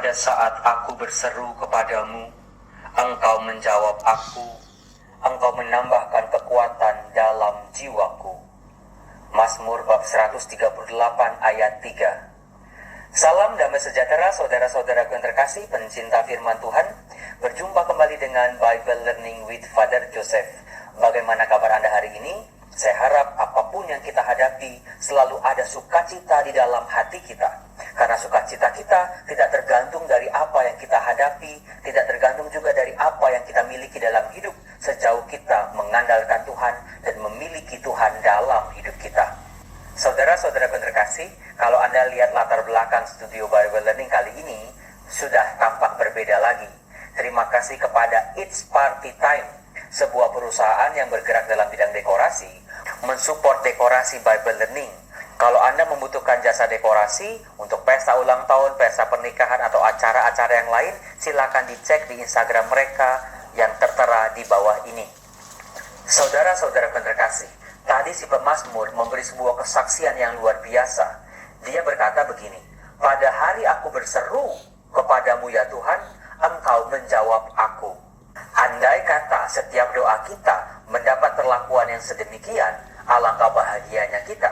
Pada saat aku berseru kepadamu, Engkau menjawab aku, Engkau menambahkan kekuatan dalam jiwaku. Mazmur bab 138 ayat 3. Salam damai sejahtera saudara-saudaraku yang terkasih, pencinta firman Tuhan. Berjumpa kembali dengan Bible Learning with Father Joseph. Bagaimana kabar Anda hari ini? Saya harap apapun yang kita hadapi selalu ada sukacita di dalam hati kita. Karena sukacita kita tidak tergantung dari apa yang kita hadapi, tidak tergantung juga dari apa yang kita miliki dalam hidup, sejauh kita mengandalkan Tuhan dan memiliki Tuhan dalam hidup kita. Saudara-saudara terkasih, kalau Anda lihat latar belakang studio Bible Learning kali ini, sudah tampak berbeda lagi. Terima kasih kepada It's Party Time, sebuah perusahaan yang bergerak dalam bidang dekorasi, mensupport dekorasi Bible Learning. Kalau Anda membutuhkan jasa dekorasi untuk pesta ulang tahun, pesta pernikahan, atau acara-acara yang lain, silakan dicek di Instagram mereka yang tertera di bawah ini. Saudara-saudara terkasih, tadi si pemazmur memberi sebuah kesaksian yang luar biasa. Dia berkata begini, "Pada hari aku berseru kepadamu ya Tuhan, Engkau menjawab aku." Andai kata setiap doa kita mendapat perlakuan yang sedemikian, alangkah bahagianya kita.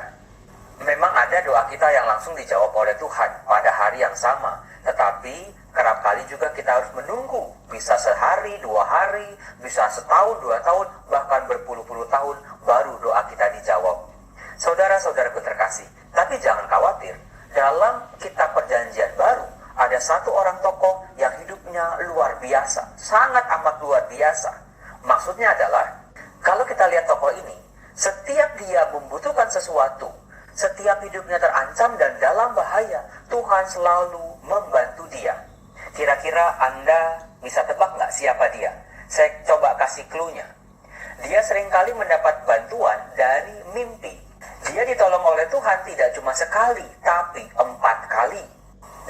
Memang ada doa kita yang langsung dijawab oleh Tuhan pada hari yang sama, tetapi kerap kali juga kita harus menunggu, bisa sehari, 2 hari, bisa setahun, 2 tahun, bahkan berpuluh-puluh tahun baru doa kita dijawab. Saudara-saudaraku terkasih, tapi jangan khawatir, dalam kitab perjanjian baru ada satu orang tokoh yang hidupnya luar biasa, sangat amat luar biasa. Maksudnya adalah, kalau kita lihat tokoh ini, setiap dia membutuhkan sesuatu, setiap hidupnya terancam dan dalam bahaya, Tuhan selalu membantu dia. Kira-kira Anda bisa tebak nggak siapa dia? Saya coba kasih clue-nya. Dia seringkali mendapat bantuan dari mimpi. Dia ditolong oleh Tuhan tidak cuma sekali, tapi 4 kali.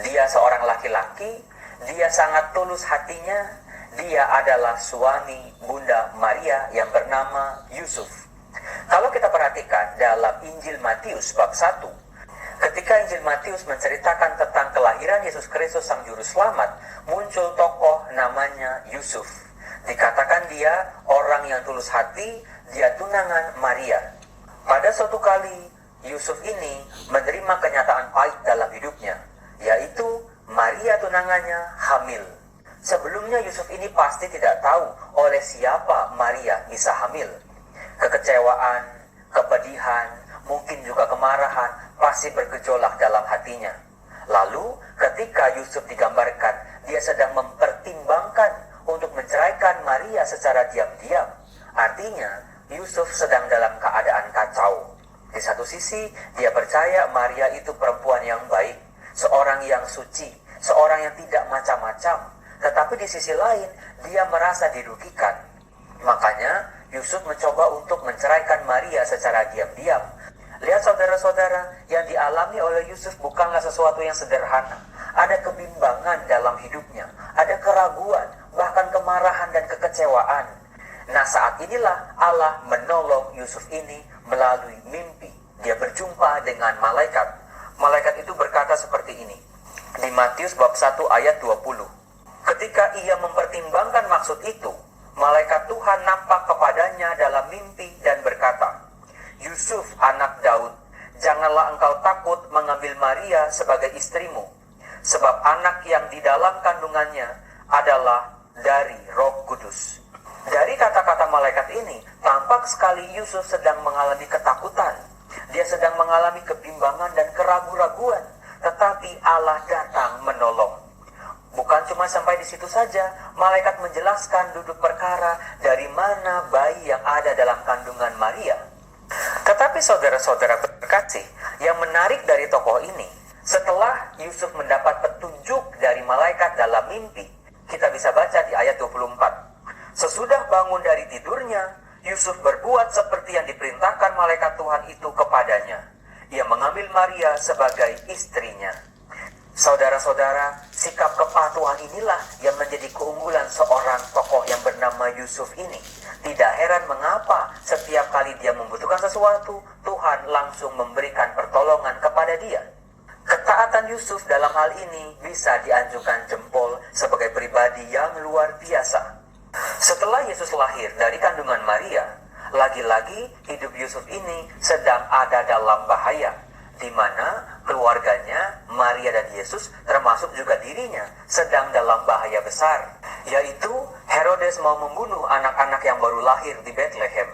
Dia seorang laki-laki, dia sangat tulus hatinya, dia adalah suami Bunda Maria yang bernama Yusuf. Kalau kita perhatikan dalam Injil Matius bab 1, ketika Injil Matius menceritakan tentang kelahiran Yesus Kristus Sang Juru Selamat, muncul tokoh namanya Yusuf. Dikatakan dia orang yang tulus hati, dia tunangan Maria. Pada suatu kali, Yusuf ini menerima kenyataan pahit dalam hidupnya, yaitu Maria tunangannya hamil. Sebelumnya Yusuf ini pasti tidak tahu oleh siapa Maria bisa hamil. Kekecewaan, kepedihan, mungkin juga kemarahan pasti bergejolak dalam hatinya. Lalu ketika Yusuf digambarkan, dia sedang mempertimbangkan untuk menceraikan Maria secara diam-diam. Artinya Yusuf sedang dalam keadaan kacau. Di satu sisi dia percaya Maria itu perempuan yang baik, seorang yang suci, seorang yang tidak macam-macam. Tetapi di sisi lain dia merasa dirugikan. Makanya Yusuf mencoba untuk menceraikan Maria secara diam-diam. Lihat saudara-saudara, yang dialami oleh Yusuf bukanlah sesuatu yang sederhana. Ada kebimbangan dalam hidupnya, ada keraguan, bahkan kemarahan dan kekecewaan. Nah, saat inilah Allah menolong Yusuf ini melalui mimpi. Dia berjumpa dengan malaikat. Malaikat itu berkata seperti ini. Di Matius bab 1 ayat 20. Ketika ia mempertimbangkan maksud itu, malaikat Tuhan nampak kepadanya dalam mimpi dan berkata, "Yusuf anak Daud, janganlah engkau takut mengambil Maria sebagai istrimu, sebab anak yang di dalam kandungannya adalah dari Roh Kudus." Dari kata-kata malaikat ini, tampak sekali Yusuf sedang mengalami ketakutan. Dia sedang mengalami kebimbangan dan keraguan-raguan, tetapi Allah datang menolong. Bukan cuma sampai di situ saja, malaikat menjelaskan duduk perkara dari mana bayi yang ada dalam kandungan Maria. Tetapi saudara-saudara terkasih, yang menarik dari tokoh ini, setelah Yusuf mendapat petunjuk dari malaikat dalam mimpi, kita bisa baca di ayat 24. Sesudah bangun dari tidurnya, Yusuf berbuat seperti yang diperintahkan malaikat Tuhan itu kepadanya. Ia mengambil Maria sebagai istrinya. Saudara-saudara, sikap kepatuhan inilah yang menjadi keunggulan seorang tokoh yang bernama Yusuf ini. Tidak heran mengapa setiap kali dia membutuhkan sesuatu, Tuhan langsung memberikan pertolongan kepada dia. Ketaatan Yusuf dalam hal ini bisa dianjurkan jempol sebagai pribadi yang luar biasa. Setelah Yesus lahir dari kandungan Maria, lagi-lagi hidup Yusuf ini sedang ada dalam bahaya, di mana keluarganya, Maria dan Yesus, termasuk juga dirinya, sedang dalam bahaya besar, yaitu Herodes mau membunuh anak-anak yang baru lahir di Bethlehem.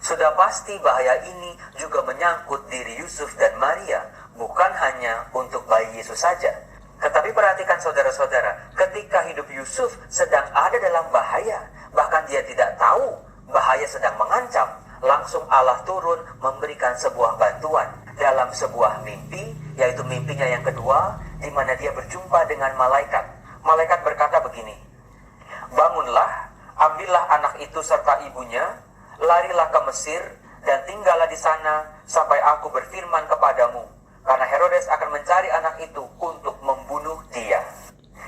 Sudah pasti bahaya ini juga menyangkut diri Yusuf dan Maria, bukan hanya untuk bayi Yesus saja. Tetapi perhatikan saudara-saudara, ketika hidup Yusuf sedang ada dalam bahaya, bahkan dia tidak tahu bahaya sedang mengancam, langsung Allah turun memberikan sebuah bantuan dalam sebuah mimpi, yaitu mimpinya yang kedua, di mana dia berjumpa dengan malaikat. Malaikat berkata begini, "Bangunlah, ambillah anak itu serta ibunya, larilah ke Mesir, dan tinggallah di sana sampai aku berfirman kepadamu, karena Herodes akan mencari anak itu untuk membunuh dia."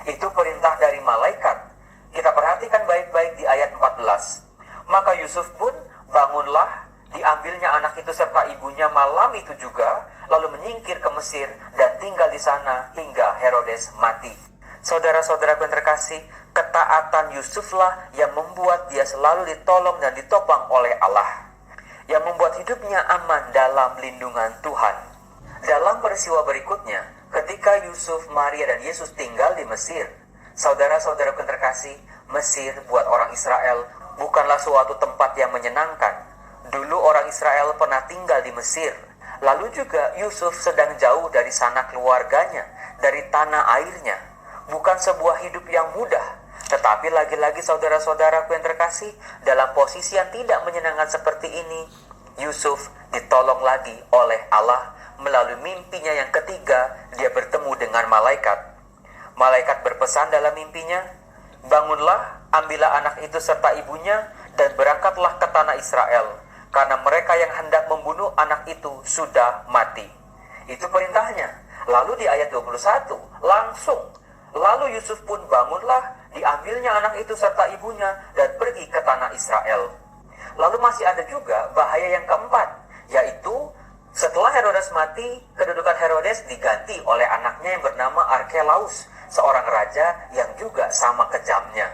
Itu perintah dari malaikat. Kita perhatikan baik-baik di ayat 14. Maka Yusuf pun bangunlah, diambilnya anak itu serta ibunya malam itu juga, lalu menyingkir ke Mesir dan tinggal di sana hingga Herodes mati. Saudara-saudara yang terkasih, ketaatan Yusuflah yang membuat dia selalu ditolong dan ditopang oleh Allah, yang membuat hidupnya aman dalam lindungan Tuhan. Dalam peristiwa berikutnya, ketika Yusuf, Maria, dan Yesus tinggal di Mesir, saudara-saudara yang terkasih, Mesir buat orang Israel bukanlah suatu tempat yang menyenangkan. Dulu orang Israel pernah tinggal di Mesir. Lalu juga Yusuf sedang jauh dari sanak keluarganya, dari tanah airnya. Bukan sebuah hidup yang mudah. Tetapi lagi-lagi saudara-saudaraku yang terkasih, dalam posisi yang tidak menyenangkan seperti ini, Yusuf ditolong lagi oleh Allah melalui mimpinya yang ketiga. Dia bertemu dengan malaikat. Malaikat berpesan dalam mimpinya, "Bangunlah, ambillah anak itu serta ibunya, dan berangkatlah ke tanah Israel, karena mereka yang hendak membunuh anak itu sudah mati." Itu perintahnya. Lalu di ayat 21, lalu Yusuf pun bangunlah, diambilnya anak itu serta ibunya, dan pergi ke tanah Israel. Lalu masih ada juga bahaya yang keempat, yaitu setelah Herodes mati, kedudukan Herodes diganti oleh anaknya yang bernama Arkelaus, seorang raja yang juga sama kejamnya.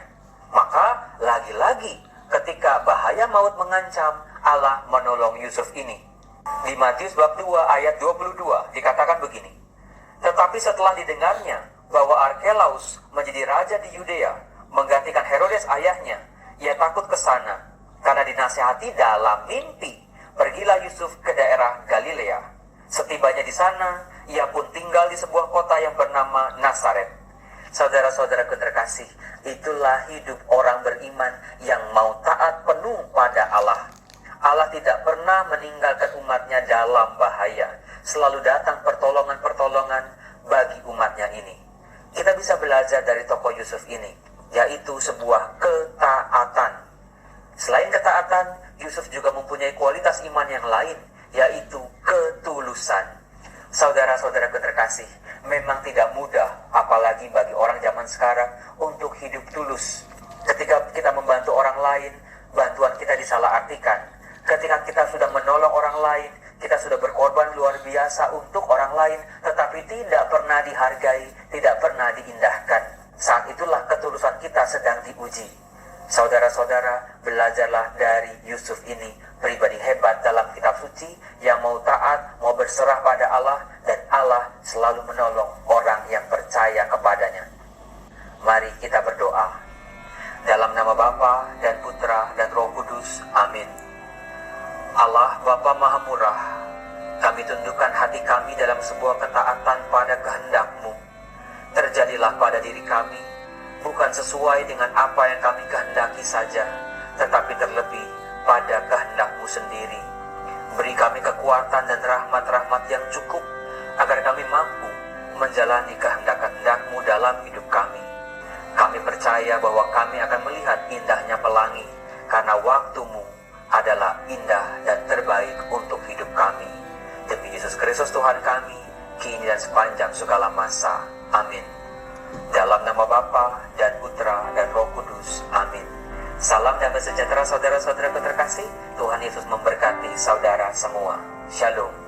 Maka lagi-lagi ketika bahaya maut mengancam, Allah menolong Yusuf ini. Di Matius bab 2 ayat 22 dikatakan begini, "Tetapi setelah didengarnya bahwa Arkelaus menjadi raja di Yudea, menggantikan Herodes ayahnya, ia takut ke sana, karena dinasihati dalam mimpi, pergilah Yusuf ke daerah Galilea. Setibanya di sana, ia pun tinggal di sebuah kota yang bernama Nazaret." Saudara-saudara terkasih, itulah hidup orang beriman yang mau taat penuh pada Allah. Allah tidak pernah meninggalkan umatnya dalam bahaya. Selalu datang pertolongan-pertolongan bagi umatnya ini. Kita bisa belajar dari tokoh Yusuf ini, yaitu sebuah ketaatan. Selain ketaatan, Yusuf juga mempunyai kualitas iman yang lain, yaitu ketulusan. Saudara-saudara terkasih, memang tidak mudah, apalagi bagi orang zaman sekarang, untuk hidup tulus. Ketika kita membantu orang lain, bantuan kita disalahartikan. Ketika kita sudah menolong orang lain, kita sudah berkorban luar biasa untuk orang lain, tetapi tidak pernah dihargai, tidak pernah diindahkan. Saat itulah ketulusan kita sedang diuji. Saudara-saudara, belajarlah dari Yusuf ini, pribadi hebat dalam kitab suci yang mau taat, mau berserah pada Allah, dan Allah selalu menolong orang yang percaya kepadanya. Mari kita berdoa. Dalam nama Bapa dan Putra dan Roh Kudus. Amin. Allah Bapa Maha Murah, kami tundukkan hati kami dalam sebuah ketaatan pada kehendak-Mu. Terjadilah pada diri kami, bukan sesuai dengan apa yang kami kehendaki saja, tetapi terlebih pada kehendak-Mu sendiri. Beri kami kekuatan dan rahmat-rahmat yang cukup, agar kami mampu menjalani kehendak-kehendak-Mu dalam hidup kami. Kami percaya bahwa kami akan melihat indahnya pelangi, karena waktu-Mu adalah indah dan terbaik untuk hidup kami. Demi Yesus Kristus Tuhan kami, kini dan sepanjang segala masa. Amin. Dalam nama Bapa dan Putra dan Roh Kudus. Amin. Salam damai sejahtera saudara-saudara terkasih. Tuhan Yesus memberkati saudara semua. Shalom.